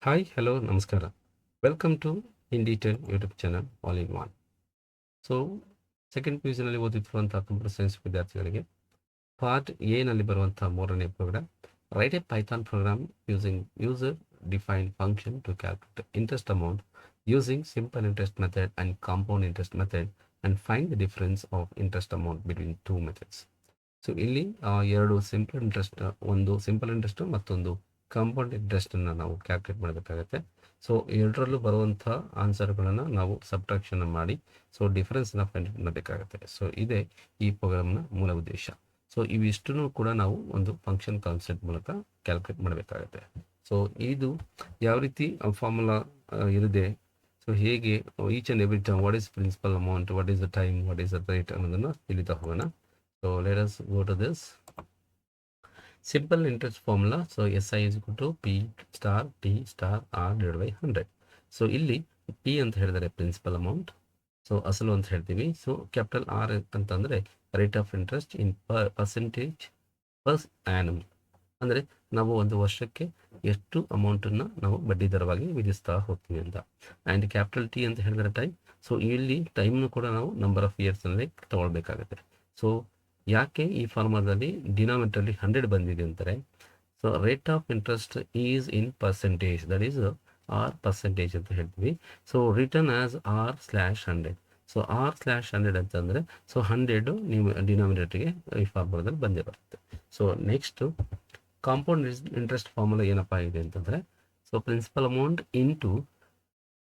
Hi hello ನಮಸ್ಕಾರ. Welcome to in detail YouTube channel all in one. So second P U ಸಿನಲ್ಲಿ ಓದುತ್ತಿರುವಂಥ computer science ವಿದ್ಯಾರ್ಥಿಗಳಿಗೆ part ಎನಲ್ಲಿ ಬರುವಂಥ ಮೂರನೇ program write a Python program using user defined function to calculate interest amount using simple interest method and compound interest method and find the difference of interest amount between two methods. So ಇಲ್ಲಿ ಎರಡು simple interest, ಒಂದು simple interest ಮತ್ತೊಂದು compound ಇಂಟ್ರೆಸ್ಟನ್ನು ನಾವು calculate ಮಾಡಬೇಕಾಗತ್ತೆ. So ಎರಡರಲ್ಲೂ ಬರುವಂಥ ಆನ್ಸರ್ಗಳನ್ನು ನಾವು ಸಬ್ಟ್ರಾಕ್ಷನ್ ಮಾಡಿ ಸೊ ಡಿಫರೆನ್ಸ್ನ ಫೈಂಡ್ ಮಾಡಬೇಕಾಗತ್ತೆ. ಸೊ ಇದೇ ಈ ಪ್ರೋಗ್ರಾಮ್ನ ಮೂಲ ಉದ್ದೇಶ. ಸೊ ಇವಿಷ್ಟನ್ನು ಕೂಡ ನಾವು ಒಂದು ಫಂಕ್ಷನ್ ಕಾನ್ಸೆಪ್ಟ್ ಮೂಲಕ ಕ್ಯಾಲ್ಕುಲೇಟ್ ಮಾಡಬೇಕಾಗತ್ತೆ. ಸೊ ಇದು ಯಾವ ರೀತಿ ಫಾರ್ಮುಲಾ ಇರುತ್ತೆ, ಸೊ ಹೇಗೆ each and every time what is principal amount, what is the time, what is the rate ಅನ್ನೋದನ್ನು ತಿಳಿತಾ ಹೋಗೋಣ. So let us go to this simple interest formula. So SI is equal to P star T star R divided by 100. So ಇಲ್ಲಿ P ಅಂತ ಹೇಳಿದರೆ principal amount, so ಅಸಲು ಅಂತ ಹೇಳ್ತೀವಿ. So capital R ಅಂತಂದರೆ rate of interest in percentage per annum, ಅಂದರೆ ನಾವು ಒಂದು ವರ್ಷಕ್ಕೆ ಎಷ್ಟು ಅಮೌಂಟನ್ನು ನಾವು ಬಡ್ಡಿ ದರವಾಗಿ ವಿಧಿಸ್ತಾ ಹೋಗ್ತೀವಿ ಅಂತ. ಆ್ಯಂಡ್ ಕ್ಯಾಪಿಟಲ್ ಟಿ ಅಂತ ಹೇಳಿದರೆ ಟೈಮ್. ಸೊ ಇಲ್ಲಿ ಟೈಮ್ನು ಕೂಡ ನಾವು ನಂಬರ್ ಆಫ್ ಇಯರ್ಸ್ನಲ್ಲಿ ತೊಗೊಳ್ಬೇಕಾಗುತ್ತೆ. ಸೊ ಯಾಕೆ ಈ ಫಾರ್ಮುಲಾದಲ್ಲಿ ಡಿನಾಮಿನೇಟರ್ಲಿ 100 ಬಂದಿದೆ ಅಂತಾರೆ, so rate of interest is in percentage, that is R percentage ಅಂತ ಹೇಳ್ತೀವಿ. So return as R/100. So R/100 ಅಂತಂದರೆ ಸೊ 100 ನೀವು ಡಿನಾಮಿನೇಟರ್ಗೆ ಈ ಫಾರ್ಮುಲಾದಲ್ಲಿ ಬಂದೇ ಬರುತ್ತೆ. So next compound interest formula ಏನಪ್ಪ ಇದೆ ಅಂತಂದರೆ, so principal amount into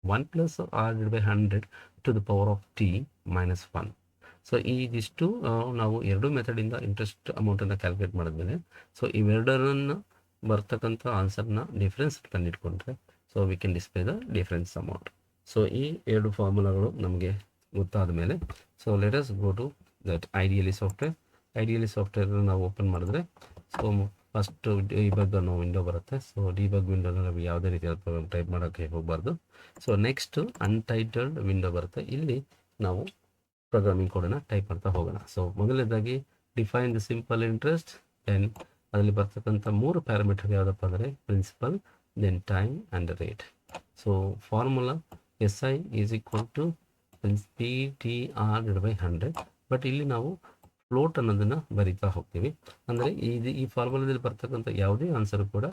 1 + R/100 to the power of T - 1. So ಇದಿಷ್ಟು ನಾವು ಎರಡು ಮೆಥಡಿಂದ ಇಂಟ್ರೆಸ್ಟ್ ಅಮೌಂಟನ್ನು ಕ್ಯಾಲ್ಕುಲೇಟ್ ಮಾಡಿದ್ಮೇಲೆ ಸೊ ಇವೆರಡರನ್ನು ಬರ್ತಕ್ಕಂಥ ಆನ್ಸರ್ನ ಡಿಫ್ರೆನ್ಸ್ ಕಂಡಿಟ್ಕೊಂಡ್ರೆ so we can display the difference amount. So ಈ ಎರಡು ಫಾರ್ಮುಲಾಗಳು ನಮಗೆ ಗೊತ್ತಾದ ಮೇಲೆ so let us go to that IDLE software. IDLE ಸಾಫ್ಟ್ವೇರ್ನ ನಾವು ಓಪನ್ ಮಾಡಿದ್ರೆ ಸೊ ಫಸ್ಟ್ ಡಿಬಗ್ ಅನ್ನೋ ವಿಂಡೋ ಬರುತ್ತೆ. ಸೊ ಡಿಬಗ್ ವಿಂಡೋನ ನಾವು ಯಾವುದೇ ರೀತಿಯಾದ ಪ್ರೋಗ್ರಾಮ್ ಟೈಪ್ ಮಾಡೋಕ್ಕೆ ಹೋಗಬಾರ್ದು. ಸೊ ನೆಕ್ಸ್ಟ್ ಅನ್ಟೈಟಲ್ಡ್ ವಿಂಡೋ ಬರುತ್ತೆ. ಇಲ್ಲಿ ನಾವು ಪ್ರೋಗ್ರಾಮಿಂಗ್ ಕೋಡನ್ನು ಟೈಪ್ ಮಾಡ್ತಾ ಹೋಗೋಣ. ಸೊ ಮೊದಲನೇದಾಗಿ define the simple interest, then ಅದರಲ್ಲಿ ಬರ್ತಕ್ಕಂಥ 3 ಪ್ಯಾರಾಮೀಟರ್ ಯಾವುದಪ್ಪ ಅಂದರೆ principal, then time and rate. So formula SI is equal to PTR/100. But ಇಲ್ಲಿ ನಾವು ಫ್ಲೋಟ್ ಅನ್ನೋದನ್ನು ಬರಿತಾ ಹೋಗ್ತೀವಿ. ಅಂದರೆ ಈ ಫಾರ್ಮುಲಾದಲ್ಲಿ ಬರ್ತಕ್ಕಂಥ ಯಾವುದೇ ಆನ್ಸರ್ ಕೂಡ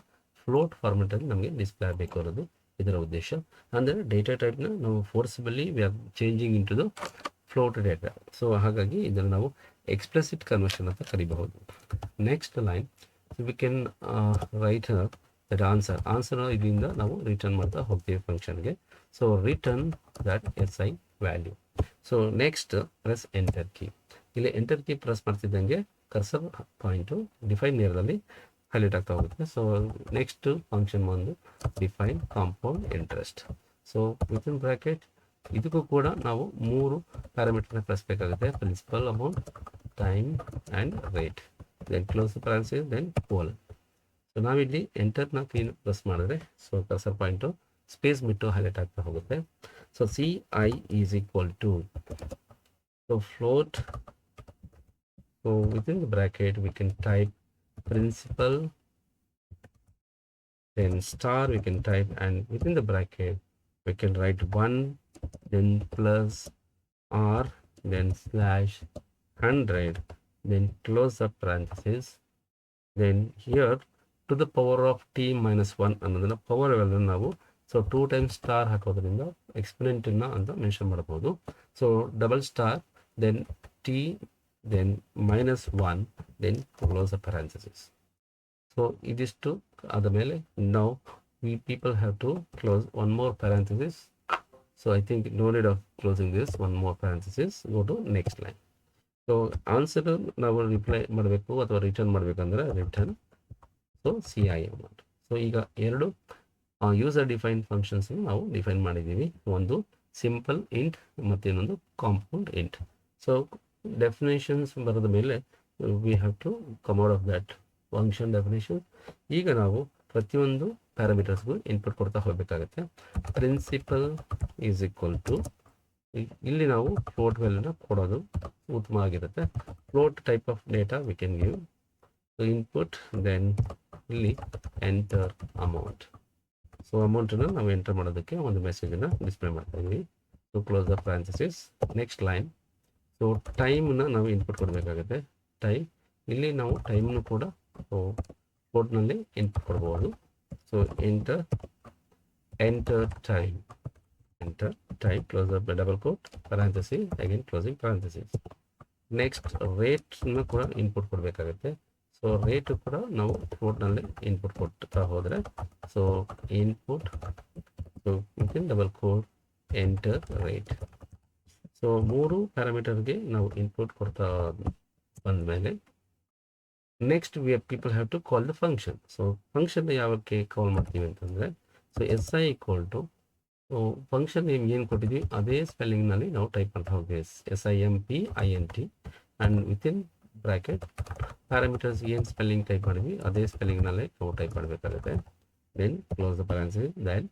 ಫ್ಲೋಟ್ ಫಾರ್ಮೆಟಲ್ಲಿ ನಮಗೆ ಡಿಸ್ಪ್ಲೇ ಆಗಬೇಕು ಅನ್ನೋದು ಇದರ ಉದ್ದೇಶ. ಅಂದರೆ ಡೇಟಾ ಟೈಪ್ನ ನಾವು forcibly we are changing into the float data. So ಹಾಗಾಗಿ ಇದನ್ನು ನಾವು ಎಕ್ಸ್ಪ್ಲಿಸಿಟ್ ಕನ್ವರ್ಷನ್ ಅಂತ ಕರಿಬಹುದು. Next line we can write that answer ಇದರಿಂದ ನಾವು ರಿಟರ್ನ್ ಮಾಡ್ತಾ ಹೋಗ್ತೀವಿ ಫಂಕ್ಷನ್ಗೆ. So return that SI value. So next press enter key. ಇಲ್ಲಿ ಎಂಟರ್ ಕೀ ಪ್ರೆಸ್ ಮಾಡ್ತಿದ್ದಂಗೆ ಕರ್ಸರ್ ಪಾಯಿಂಟು ಡಿಫೈನ್ ಏರಿಯಾದಲ್ಲಿ ಹೈಲೈಟ್ ಆಗ್ತಾ ಹೋಗುತ್ತೆ. ಸೊ ನೆಕ್ಸ್ಟ್ ಫಂಕ್ಷನ್ ಒಂದು define compound interest. So within bracket ಇದಕ್ಕೂ ಕೂಡ ನಾವು 3 ಪ್ಯಾರಾಮೀಟರ್ನ ಕಳಿಸ್ಬೇಕಾಗುತ್ತೆ, principal amount, time and rate, then close parenthesis, then colon. So ನಾವಿಲ್ಲಿ ಎಂಟರ್ನ ಕೀ ಪ್ರೆಸ್ ಮಾಡಿದ್ರೆ ಸೊ ಕರ್ಸರ್ ಪಾಯಿಂಟು ಸ್ಪೇಸ್ ಬಿಟ್ಟು ಹೈಲೈಟ್ ಆಗ್ತಾ ಹೋಗುತ್ತೆ. So CI is equal to so float. So within the bracket we can type principal, then star we can type, and within the bracket we can write 1, then plus R, then /100, then close the parenthesis, then here to the power of T - 1 ಅನ್ನೋದನ್ನ power value ನಾವು so 2 times star ಹಾಕೋದ್ರಿಂದ ಎಕ್ಸ್ಪೆನೆಂಟನ್ನ ಅಂತ mention ಮಾಡ್ಬೋದು. So double star, then T, then -1, then close the parenthesis. ಸೊ ಇದಿಷ್ಟು ಆದ ಮೇಲೆ ನಾವು people have to close one more parenthesis. So I think no need of closing this one more parenthesis. Go to next line. So answer ನಾವು reply ಮಾಡಬೇಕು ಅಥವಾ return ಮಾಡಬೇಕಂದ್ರೆ return so CI amount. So ಈಗ ಎರಡು user define functions ನಾವು define ಮಾಡಿದ್ದೀವಿ, ಒಂದು simple int ಮತ್ತು ಇನ್ನೊಂದು ಕಾಂಪೌಂಡ್ ಇಂಟ್. ಸೊ ಡೆಫಿನೇಷನ್ಸ್ ಬರೆದ ಮೇಲೆ we have to come out of that function definition. ಈಗ ನಾವು ಪ್ರತಿಯೊಂದು ಪ್ಯಾರಾಮೀಟರ್ಸ್ಗೂ ಇನ್ಪುಟ್ ಕೊಡ್ತಾ ಹೋಗಬೇಕಾಗುತ್ತೆ. ಪ್ರಿನ್ಸಿಪಲ್ ಈಸ್ ಈಕ್ವಲ್ ಟು, ಇಲ್ಲಿ ನಾವು ಫ್ಲೋಟ್ ವ್ಯಾಲ್ಯೂನ ಕೊಡೋದು ಉತ್ತಮ ಆಗಿರುತ್ತೆ. Float type of data we can give input, then ಇಲ್ಲಿ ಎಂಟರ್ ಅಮೌಂಟ್. ಸೊ ಅಮೌಂಟನ್ನು ನಾವು ಎಂಟರ್ ಮಾಡೋದಕ್ಕೆ ಒಂದು ಮೆಸೇಜನ್ನು ಡಿಸ್ಪ್ಲೇ ಮಾಡ್ತಾ ಇದ್ದೀವಿ. So close the parenthesis. Next line. So ಟೈಮನ್ನು ನಾವು ಇನ್ಪುಟ್ ಕೊಡಬೇಕಾಗುತ್ತೆ. ಟೈಮ್, ಇಲ್ಲಿ ನಾವು ಟೈಮನ್ನು ಕೂಡ ಸೊ ಕೋಡ್ನಲ್ಲಿ ಇನ್ಪುಟ್ ಕೊಡ್ಬೋದು. So enter time, enter time, close the double quote, parenthesis, again closing parenthesis. Next ರೇಟ್ನ ಕೂಡ ಇನ್ಪುಟ್ ಕೊಡಬೇಕಾಗುತ್ತೆ. ಸೊ ರೇಟು ಕೂಡ ನಾವು ಕೋಡ್ನಲ್ಲಿ ಇನ್ಪುಟ್ ಕೊಡ್ತಾ ಹೋದರೆ so input, so within double code enter rate. So 3 ಪ್ಯಾರಾಮೀಟರ್ಗೆ ನಾವು ಇನ್ಪುಟ್ ಕೊಡ್ತಾ ಬಂದಮೇಲೆ next people have to call the function. So function ಯಾವಕ್ಕೆ ಕಾಲ್ ಮಾಡ್ತೀವಿ ಅಂತಂದರೆ so SI equal to, so function name ಏನು ಕೊಟ್ಟಿದ್ವಿ ಅದೇ ಸ್ಪೆಲ್ಲಿಂಗ್ನಲ್ಲಿ ನಾವು ಟೈಪ್ ಮಾಡ್ತಾ ಹೋಗ್ತೀವಿ. SIMPINT and within bracket parameters ಏನು ಸ್ಪೆಲ್ಲಿಂಗ್ ಟೈಪ್ ಮಾಡಿದ್ವಿ ಅದೇ ಸ್ಪೆಲ್ಲಿಂಗ್ನಲ್ಲೇ ನಾವು ಟೈಪ್ ಮಾಡಬೇಕಾಗುತ್ತೆ. Then close the parenthesis, then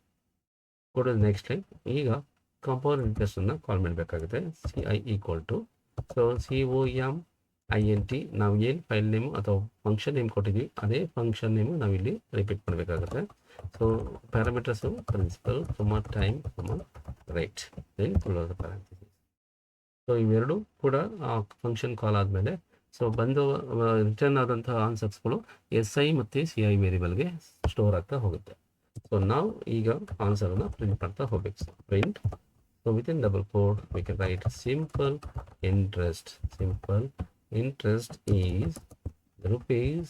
go to next line. ಈಗ ಕಾಂಪೌಂಡ್ ಇಂಟ್ರೆಸ್ಟನ್ನು ಕಾಲ್ ಮಾಡಬೇಕಾಗುತ್ತೆ. CI equal to, so COMINT ನಾವು ಏನು ಫೈಲ್ ನೇಮು ಅಥವಾ ಫಂಕ್ಷನ್ ನೇಮ್ ಕೊಟ್ಟಿದ್ವಿ ಅದೇ ಫಂಕ್ಷನ್ ನೇಮು ನಾವಿಲ್ಲಿ ರಿಪೀಟ್ ಮಾಡಬೇಕಾಗುತ್ತೆ. So parameters principal, time, rate, then close the parenthesis. So ಇವೆರಡು ಕೂಡ ಫಂಕ್ಷನ್ ಕಾಲ್ ಆದಮೇಲೆ ಸೊ ಬಂದು ರಿಟರ್ನ್ ಆದಂತಹ ಆನ್ಸರ್ಸ್ಗಳು SI ಮತ್ತು CI ವೇರಿಯಬಲ್ಗೆ ಸ್ಟೋರ್ ಆಗ್ತಾ ಹೋಗುತ್ತೆ. ಸೊ ನಾವು ಈಗ ಆನ್ಸರನ್ನು ಪ್ರಿಂಟ್ ಮಾಡ್ತಾ ಹೋಗ್ಬೇಕು. So print, so within double quote we can write simple interest. Simple interest is rupees.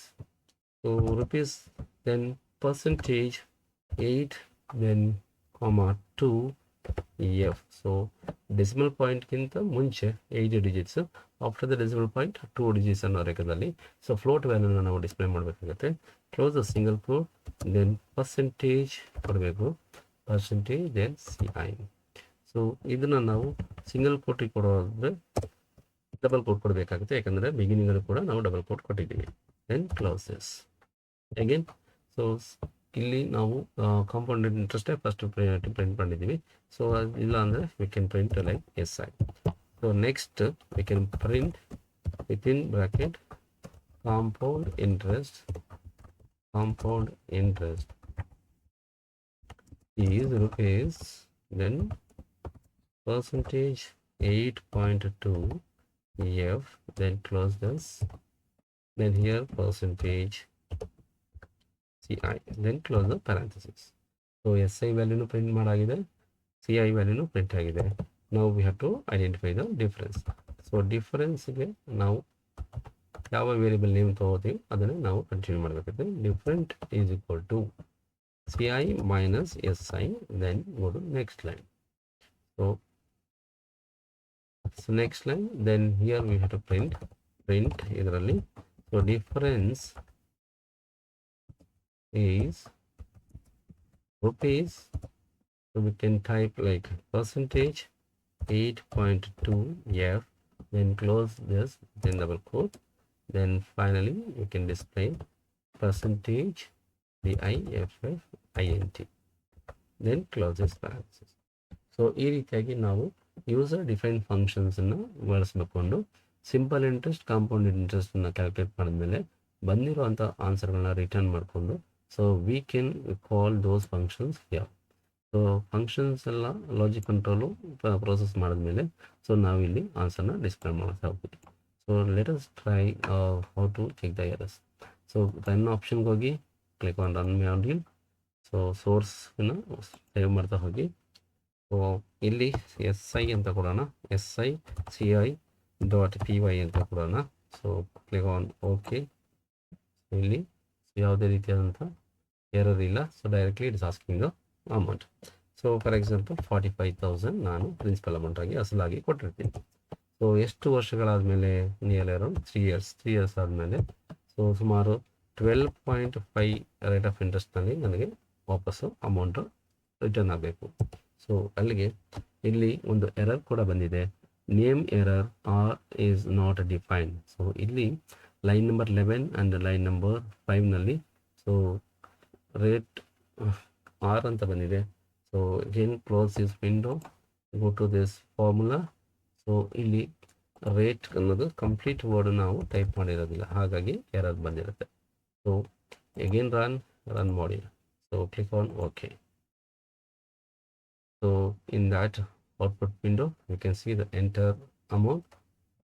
So rupees, then percentage 8, then comma 2 F. So decimal point ಗಿಂತ ಮುಂಚೆ 8 digits, after the decimal point 2 digits ಅನ್ನೋ ಲೆಕ್ಕದಲ್ಲಿ so float ವ್ಯಾಲ್ಯೂನ ನಾವು display ಮಾಡಬೇಕಾಗುತ್ತೆ. Close the single quote, then percentage ಕೊಡಬೇಕು, percentage, then CI. So ಇದನ್ನು ನಾವು single ಕೋಟಿಗೆ ಕೊಡೋದ್ರೆ ಡಬಲ್ ಕೋಟ್ ಕೊಡಬೇಕಾಗುತ್ತೆ, ಯಾಕಂದರೆ ಬಿಗಿನಿಂಗಲ್ಲೂ ಕೂಡ ನಾವು ಡಬಲ್ ಕೋಟ್ ಕೊಟ್ಟಿದ್ದೀವಿ. Then closes again. ಸೊ ಇಲ್ಲಿ ನಾವು ಕಾಂಪೌಂಡೆಡ್ ಇಂಟ್ರೆಸ್ಟೇ ಫಸ್ಟ್ ಪ್ರಿಂಟ್ ಮಾಡಿದ್ದೀವಿ. ಸೊ ಇಲ್ಲ ಅಂದರೆ we can print like SI. So next we can print within bracket compound interest. Compound interest is rupees, then percentage 8.2 F, then close this, then here percentage CI, then close the parenthesis. So SI ವ್ಯಾಲ್ಯೂನು print ಮಾಡಾಗಿದೆ, CI ವ್ಯಾಲ್ಯೂನು print ಆಗಿದೆ. ನಾವು we have to identify the difference. So ಡಿಫ್ರೆನ್ಸ್ಗೆ ನಾವು ಯಾವ variable name ತೊಗೋತೀವಿ ಅದನ್ನು ನಾವು ಕಂಟಿನ್ಯೂ ಮಾಡಬೇಕಾಗುತ್ತೆ. Different is equal to CI minus SI, then go to next line. So next line, then here we have to print ಇದರಲ್ಲಿ. So difference is rupees, so we can type like percentage 8.2 F, then close this, then double quote, then finally you can display percentage DIFFINT, then close this parenthesis. So ಈ ರೀತಿಯಾಗಿ ನಾವು user defined ಫಂಕ್ಷನ್ಸನ್ನು ಬಳಸ್ಕೊಂಡು simple interest, compound ಇಂಟ್ರೆಸ್ಟನ್ನು calculate ಮಾಡಿದ್ಮೇಲೆ ಬಂದಿರುವಂಥ ಆನ್ಸರ್ಗಳನ್ನ return ಮಾಡಿಕೊಂಡು so we can call those functions here. So functions ಎಲ್ಲ ಲಾಜಿಕ್ ಕಂಟ್ರೋಲು ಪ್ರೋಸೆಸ್ ಮಾಡಿದ್ಮೇಲೆ ಸೊ ನಾವಿಲ್ಲಿ ಆನ್ಸರ್ನ ಡಿಸ್ಪ್ಲೇ ಮಾಡ್ತಾ ಹೋಗ್ತೀವಿ. So let us try how to check the errors. So run ಆಪ್ಷನ್ಗೆ ಹೋಗಿ click on run module. So ಸೋರ್ಸ್ನ ಸೇವ್ ಮಾಡ್ತಾ ಹೋಗಿ ಸೊ ಇಲ್ಲಿ SI ಅಂತ ಕೊಡೋಣ, SICI.py ಅಂತ ಕೊಡೋಣ. So click on okay. ಇಲ್ಲಿ ಯಾವುದೇ ರೀತಿಯಾದಂಥ ಎರರ್ ಇಲ್ಲ. So directly it's asking the amount. So for example 45,000 ನಾನು ಪ್ರಿನ್ಸಿಪಲ್ ಅಮೌಂಟಾಗಿ ಅಸಲಾಗಿ ಕೊಟ್ಟಿರ್ತೀನಿ. ಸೊ ಎಷ್ಟು ವರ್ಷಗಳಾದಮೇಲೆ ನಿಯರ್ ಅರೌಂಡ್ 3 ಇಯರ್ಸ್ ಆದಮೇಲೆ ಸೊ ಸುಮಾರು 12.5 ರೇಟ್ ಆಫ್ ಇಂಟ್ರೆಸ್ಟ್ನಲ್ಲಿ ನನಗೆ ವಾಪಸ್ಸು ಅಮೌಂಟು ರಿಟರ್ನ್ ಆಗಬೇಕು. ಸೊ ಅಲ್ಲಿಗೆ ಇಲ್ಲಿ ಒಂದು ಎರರ್ ಕೂಡ ಬಂದಿದೆ, name error R is not defined. So ಇಲ್ಲಿ line number 11 and line number 5ನಲ್ಲಿ ಸೊ ರೇಟ್ ಆರ್ ಅಂತ ಬಂದಿದೆ. So again close this window, go to this formula. So ಇಲ್ಲಿ ರೇಟ್ ಅನ್ನೋದು ಕಂಪ್ಲೀಟ್ ವರ್ಡ್ ನಾವು ಟೈಪ್ ಮಾಡಿರೋದಿಲ್ಲ, ಹಾಗಾಗಿ ಎರರ್ ಬಂದಿರುತ್ತೆ. ಸೊ ಅಗೇನ್ ರನ್ ಮಾಡಿ. So click on okay. So in that output window, you can see the enter amount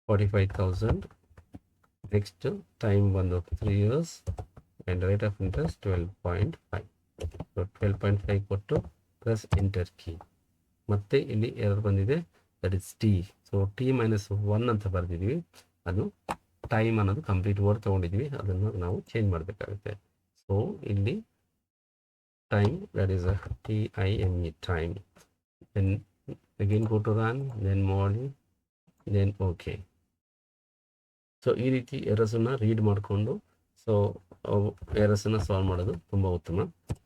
45,000. Next time one of 3 years and rate of interest 12.5. So 12.5 ಕೊಟ್ಟು plus enter key. ಮತ್ತೆ ಇಲ್ಲಿ error ಬಂದಿದೆ, that is T. So T minus 1 ಅಂತ ಬರೆದಿದ್ದೀವಿ, ಅದು time ಅನ್ನೋದು complete word ತೊಗೊಂಡಿದ್ದೀವಿ, ಅದನ್ನು ನಾವು ಚೇಂಜ್ ಮಾಡಬೇಕಾಗುತ್ತೆ. ಸೊ ಇಲ್ಲಿ time, that is TIME time. Then again go to run, then ಮಾಡಿ, ದೆನ್ ಓಕೆ. ಸೊ ಈ ರೀತಿ ಎರರ್ಸನ್ನು ರೀಡ್ ಮಾಡಿಕೊಂಡು ಸೊ ಎರರ್ಸನ್ನು ಸಾಲ್ವ್ ಮಾಡೋದು ತುಂಬ ಉತ್ತಮ.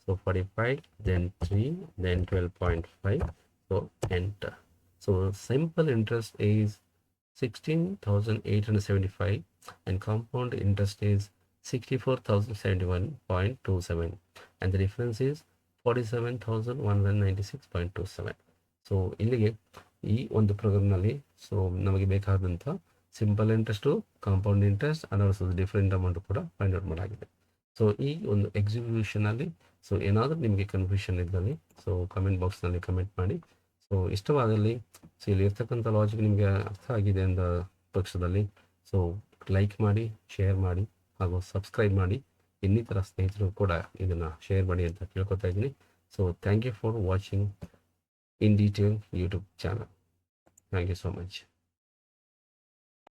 So 45, then 3, then 12.5. So enter. So simple interest is 16,875 and compound interest is 64,071.27 and the difference is 47,196.27. So ಇಲ್ಲಿಗೆ ಈ ಒಂದು ಪ್ರೋಗ್ರಾಮ್ನಲ್ಲಿ ಸೊ ನಮಗೆ ಬೇಕಾದಂಥ ಸಿಂಪಲ್ ಇಂಟ್ರೆಸ್ಟು, ಕಾಂಪೌಂಡ್ ಇಂಟ್ರೆಸ್ಟ್, ಅದರ ಡಿಫ್ರೆಂಟ್ ಅಮೌಂಟ್ ಕೂಡ ಫೈಂಡ್ ಔಟ್ ಮಾಡಾಗಿದೆ. ಸೊ ಈ ಒಂದು ಎಕ್ಸಿಕ್ಯೂಷನಲ್ಲಿ ಸೊ ಏನಾದರೂ ನಿಮಗೆ ಕನ್ಫ್ಯೂಷನ್ ಇದ್ದಲ್ಲಿ ಸೊ ಕಮೆಂಟ್ ಬಾಕ್ಸ್ನಲ್ಲಿ ಕಮೆಂಟ್ ಮಾಡಿ. ಸೊ ಇಷ್ಟವಾದಲ್ಲಿ ಸೊ ಇಲ್ಲಿ ಇರ್ತಕ್ಕಂಥ ಲಾಜಿಕ್ ನಿಮಗೆ ಅರ್ಥ ಆಗಿದೆ ಅಂದ ಪಕ್ಷದಲ್ಲಿ ಸೊ ಲೈಕ್ ಮಾಡಿ, ಶೇರ್ ಮಾಡಿ ಹಾಗೂ ಸಬ್ಸ್ಕ್ರೈಬ್ ಮಾಡಿ. ಇನ್ನಿತರ ಸ್ನೇಹಿತರು ಕೂಡ ಇದನ್ನು ಶೇರ್ ಮಾಡಿ ಅಂತ ಕೇಳ್ಕೊತಾ ಇದ್ದೀನಿ. So thank you for watching in detail YouTube channel. Thank you so much.